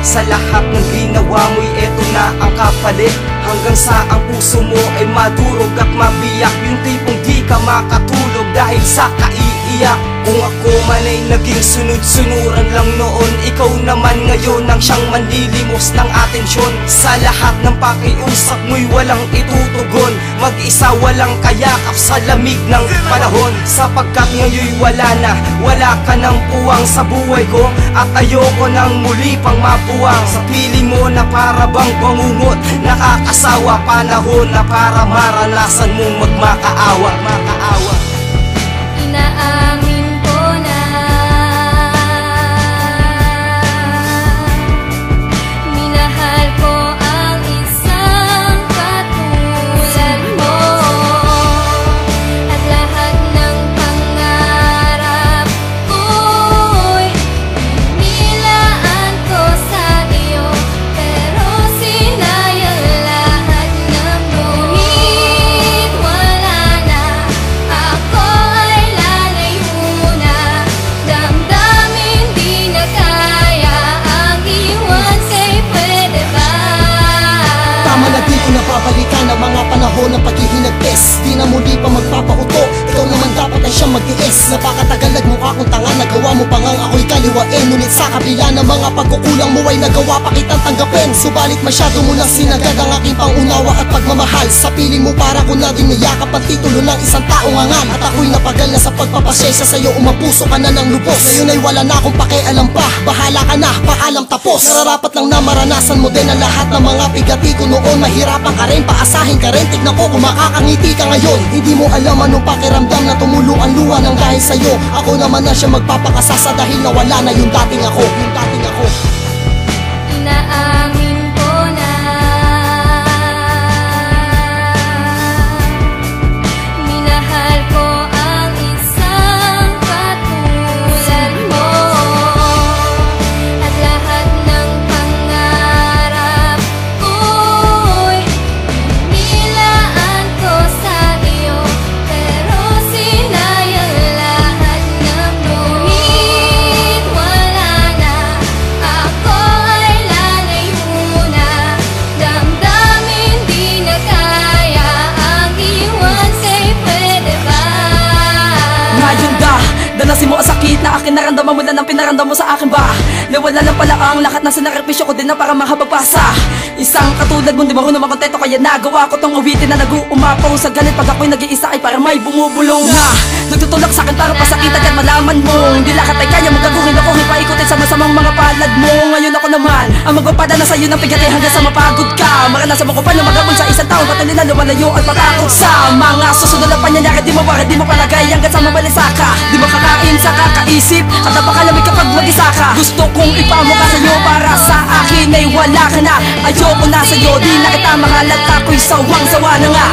Sa lahat ng ginawa mo'y eto na ang kapalit. Hanggang sa ang puso mo ay madurog at mabiyak. Yung tipong di ka makatulog dahil sa kaiiyak. Kung ako man ay naging sunod-sunuran lang noon, ikaw naman ngayon ang siyang manlilimos ng atensyon. Sa lahat ng pakiusap mo'y walang itutugon. Mag-isa walang kayakap sa lamig ng panahon. Sapagkat ngayon wala ka ng puwang sa buhay ko. At ayoko nang muli pang mapuwang sa piling mo na para bang bangungot. Nakakasawa, panahon na para maranasan mong magmakaawa. Inaamin ko na minahal ko ang isang katulad mo. At lahat ng pangarap ko'y nilaan ko sa iyo. Pero sinayang lahat ng ngunit wala na. Ako ay lalayo na. Damdamin di na kaya ang iwan sa'y pwede ba? Tama na di ko napabalikan ang mga panahon ng paghihinagpis. Di na muli pa magpapauto, ikaw naman dapat ay siyang mag-iis. Napakatagal nagmukha kong tanga, nagawa mo pa ngang ako'y kaliwain. Ngunit sa kabila ng mga pagkukulang mo ay nagawa pa kitang tanggapin. Subalit masyado mo nang sinagad ang aking pangunawa at pagmamahal. Sa piling mo para ko na din niyakap ang titulo ng isang taong angal. At ako'y napagal na sa pagpapasyensya sa'yo, umapuso ka na ng lubos. Ngayon ay wala na akong pakialam pa, bahala ka na, paalam tapos. Nararapat lang na maranasan mo din ang lahat ng mga bigati ko noon. Mahirapan ka rin, paasahin ka rin, tignan ko kung makakangiti ka ngayon. Hindi mo alam anong pakiramdam na tumulo ang luha ng dahil sa'yo. Ako naman na siya magpapakasasa dahil nawala na yung dating ako. Inaamin ko na minahal ko ang isang katulad mo. At lahat ng pangarap ko'y nilaan ko sa iyo. Pero sinayang lahat ng ngunit wala na. Ako ay lalayo na. Damdamin di na kaya ang iwan sa'y pwede ba? Ngayon danasin mo ang sakit na akin naramdaman mo na ng pinaramdam mo sa akin ba? Nawala lang pala ang lahat ng sinakripisyo ko din na para mahabagpasa. Isang katulad mo di marunong makontento, kaya nagawa ko tong awitin na nag-uumapaw sa galit. Pag ako'y nag-iisa ay para may bumubulong na nagtutulak sa akin para pasakitan at malaman mo hindi lahat ay kaya mong gagawin ako, hipaikutin sa masamang mga palad mo. Ngayon ako naman ang magpapadala sa'yo ng pigati hanggang sa mapagod ka. Maranasan mo ko pa na magabon sa isang taon, patuloy na lumalayo at patakot sa mga susunod na pangyayari. Di mo bakit di mo palagay hanggang sa mabalisa ka. Di mo kakain sa kakaisip at napakalamig kapag mag-isa ka. Gusto kong ipamukha sa'yo para sa akin ay wala ka na. Ayoko na sa'yo, di na kita mahal at ako'y sawang-sawa na nga.